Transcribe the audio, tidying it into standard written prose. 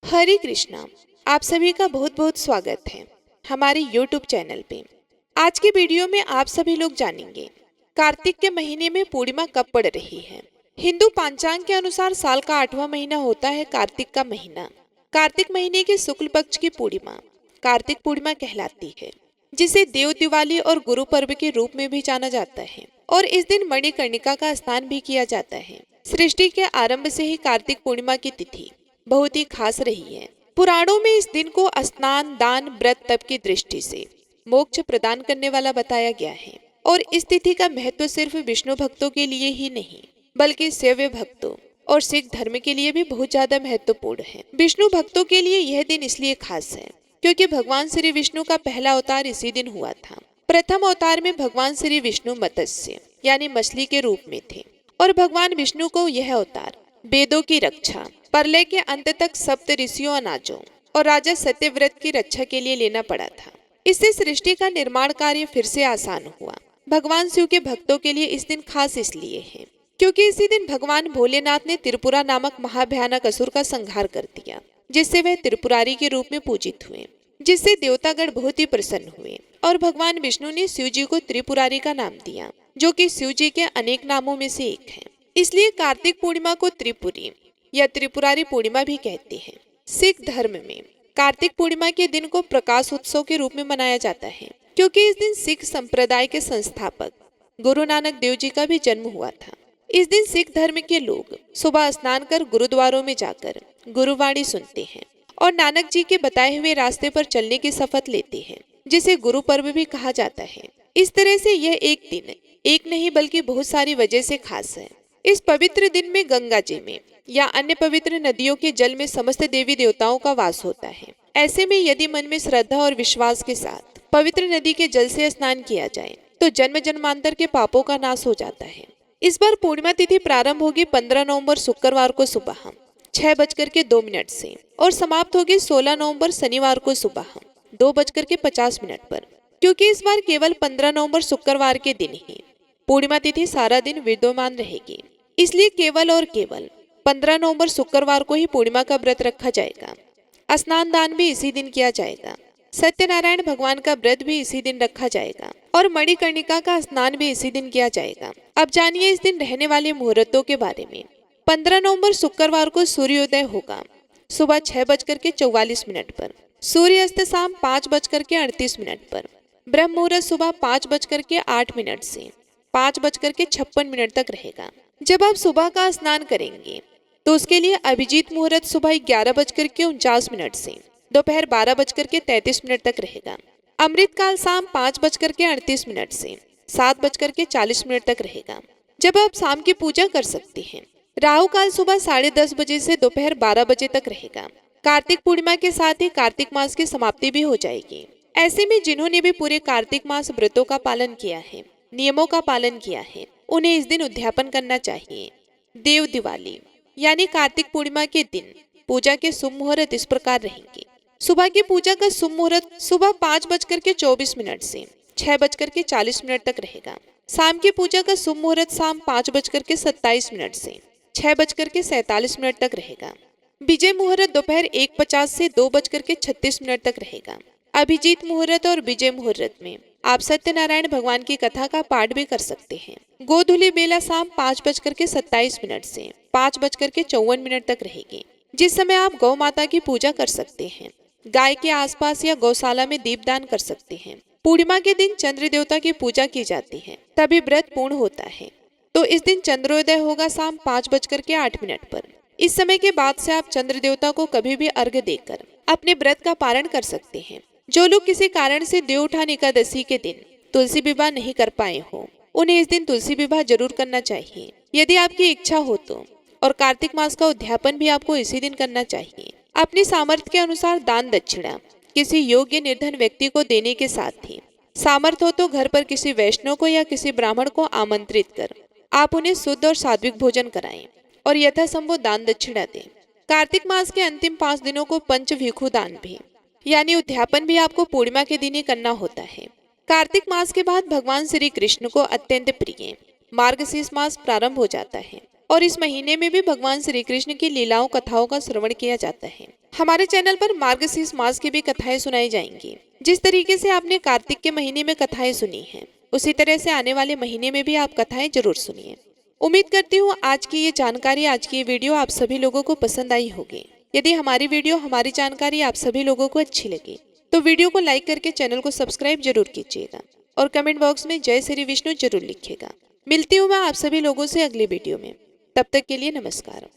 हरे कृष्णा। आप सभी का बहुत बहुत स्वागत है हमारे YouTube चैनल पे। आज के वीडियो में आप सभी लोग जानेंगे कार्तिक के महीने में पूर्णिमा कब पड़ रही है। हिंदू पंचांग के अनुसार साल का 8वां महीना होता है कार्तिक का महीना। कार्तिक महीने के शुक्ल पक्ष की पूर्णिमा कार्तिक पूर्णिमा कहलाती है, जिसे देव दिवाली और गुरु पर्व के रूप में भी जाना जाता है। और इस दिन मणिकर्णिका का स्नान भी किया जाता है। सृष्टि के आरंभ से ही कार्तिक पूर्णिमा की तिथि बहुत ही खास रही है। पुराणों में इस दिन को स्नान, दान, व्रत, तप की दृष्टि से मोक्ष प्रदान करने वाला बताया गया है। और इस तिथि का महत्व सिर्फ विष्णु भक्तों के लिए ही नहीं, बल्कि शैव भक्तों और सिख धर्म के लिए भी बहुत ज्यादा महत्वपूर्ण है। विष्णु भक्तों के लिए यह दिन इसलिए खास है क्योंकि भगवान श्री विष्णु का पहला अवतार इसी दिन हुआ था। प्रथम अवतार में भगवान श्री विष्णु मत्स्य यानी मछली के रूप में थे और भगवान विष्णु को यह अवतार वेदों की रक्षा, प्रलय के अंत तक सप्त ऋषियों, अनाजों और राजा सत्यव्रत की रक्षा के लिए लेना पड़ा था। इससे सृष्टि का निर्माण कार्य फिर से आसान हुआ। भगवान शिव के भक्तों के लिए इस दिन खास इसलिए है क्योंकि इसी दिन भगवान भोलेनाथ ने त्रिपुरा नामक महाभयानक असुर का संहार कर दिया, जिससे वह त्रिपुरारी के रूप में पूजित हुए, जिससे देवतागण बहुत ही प्रसन्न हुए। और भगवान विष्णु ने शिव जी को त्रिपुरारी का नाम दिया, जो कि शिव जी के अनेक नामों में से एक है। इसलिए कार्तिक पूर्णिमा को त्रिपुरी या त्रिपुरारी पूर्णिमा भी कहते हैं। सिख धर्म में कार्तिक पूर्णिमा के दिन को प्रकाश उत्सव के रूप में मनाया जाता है क्योंकि इस दिन सिख संप्रदाय के संस्थापक गुरु नानक देव जी का भी जन्म हुआ था। इस दिन सिख धर्म के लोग सुबह स्नान कर गुरुद्वारों में जाकर गुरुवाणी सुनते हैं और नानक जी के बताए हुए रास्ते पर चलने की शपथ लेते हैं, जिसे गुरु पर्व भी कहा जाता है। इस तरह से यह एक दिन एक नहीं बल्कि बहुत सारी वजह से खास है। इस पवित्र दिन में गंगा जी में या अन्य पवित्र नदियों के जल में समस्त देवी देवताओं का वास होता है। ऐसे में यदि मन में श्रद्धा और विश्वास के साथ पवित्र नदी के जल से स्नान किया जाए तो जन्म जन्मांतर के पापों का नाश हो जाता है। इस बार पूर्णिमा तिथि प्रारंभ होगी 15 नवंबर शुक्रवार को सुबह 6:02 से और समाप्त होगी 16 नवंबर शनिवार को सुबह 2:50 पर। क्योंकि इस बार केवल 15 नवंबर शुक्रवार के दिन ही पूर्णिमा तिथि सारा दिन विद्यमान रहेगी, इसलिए केवल और केवल 15 नवंबर शुक्रवार को ही पूर्णिमा का व्रत रखा जाएगा। स्नान दान भी इसी दिन किया जाएगा। सत्यनारायण भगवान का व्रत भी इसी दिन रखा जाएगा और मणिकर्णिका का स्नान भी इसी दिन किया जाएगा। अब जानिए इस दिन रहने वाले मुहूर्तों के बारे में। 15 नवंबर शुक्रवार को सूर्योदय होगा सुबह 6:44 पर। सूर्यास्त शाम 5:38 पर। ब्रह्म मुहूर्त सुबह 5:08 से 5:56 तक रहेगा। जब आप सुबह का स्नान करेंगे तो उसके लिए अभिजीत मुहूर्त सुबह 11:49 से दोपहर 12:33 तक रहेगा। अमृत काल शाम 5:38 से 7:40 तक रहेगा, जब आप शाम की पूजा कर सकते हैं। राहु काल सुबह 10:30 बजे से दोपहर 12 बजे तक रहेगा। कार्तिक पूर्णिमा के साथ ही कार्तिक मास की समाप्ति भी हो जाएगी। ऐसे में जिन्होंने भी पूरे कार्तिक मास व्रतों का पालन किया है, नियमों का पालन किया है, उन्हें इस दिन उद्यापन करना चाहिए। देव दिवाली यानी कार्तिक पूर्णिमा के दिन पूजा के शुभ मुहूर्त इस प्रकार रहेंगे। सुबह की पूजा का शुभ मुहूर्त सुबह 5:24 से 6:40 तक रहेगा। शाम की पूजा का शुभ मुहूर्त शाम 5:27 से 6:47 तक रहेगा। विजय मुहूर्त दोपहर 1:50 से 2:36 तक रहेगा। अभिजीत मुहूर्त और विजय मुहूर्त में आप सत्यनारायण भगवान की कथा का पाठ भी कर सकते हैं। गोधूली बेला शाम 5:27 से 5:54 तक रहेगी, जिस समय आप गौ माता की पूजा कर सकते हैं। गाय के आसपास या गौशाला में दीपदान कर सकते हैं। पूर्णिमा के दिन चंद्र देवता की पूजा की जाती है, तभी व्रत पूर्ण होता है। तो इस दिन चंद्रोदय होगा शाम 5:08 पर। इस समय के बाद से आप चंद्र देवता को कभी भी अर्घ्य देकर अपने व्रत का पारण कर सकते हैं। जो लोग किसी कारण से देवउठान एकादशी के दिन तुलसी विवाह नहीं कर पाए हो, उन्हें इस दिन तुलसी विवाह जरूर करना चाहिए, यदि आपकी इच्छा हो तो। और कार्तिक मास का उद्यापन भी आपको इसी दिन करना चाहिए। अपनी सामर्थ्य के अनुसार दान दक्षिणा किसी योग्य निर्धन व्यक्ति को देने के साथ ही सामर्थ्य हो तो घर पर किसी वैष्णव को या किसी ब्राह्मण को आमंत्रित कर आप उन्हें शुद्ध और सात्विक भोजन कराएं और यथासंभव दान दक्षिणा दें। कार्तिक मास के अंतिम 5 दिनों को पंचभिक्षु दान भी यानी उद्यापन भी आपको पूर्णिमा के दिन ही करना होता है। कार्तिक मास के बाद भगवान श्री कृष्ण को अत्यंत प्रिय मार्गशीर्ष मास प्रारंभ हो जाता है। और इस महीने में भी भगवान श्री कृष्ण की लीलाओं कथाओं का श्रवण किया जाता है। हमारे चैनल पर मार्गशीर्ष मास की भी कथाएं सुनाई जाएंगी। जिस तरीके से आपने कार्तिक के महीने में कथाएं सुनी हैं, उसी तरह से आने वाले महीने में भी आप कथाएं जरूर सुनिए। उम्मीद करती हूँ आज की ये जानकारी, आज की ये वीडियो आप सभी लोगों को पसंद आई होगी। यदि हमारी वीडियो, हमारी जानकारी आप सभी लोगों को अच्छी लगी तो वीडियो को लाइक करके चैनल को सब्सक्राइब जरूर कीजिएगा और कमेंट बॉक्स में जय श्री विष्णु जरूर लिखिएगा। मिलती हूँ मैं आप सभी लोगों से अगली वीडियो में। तब तक के लिए नमस्कार।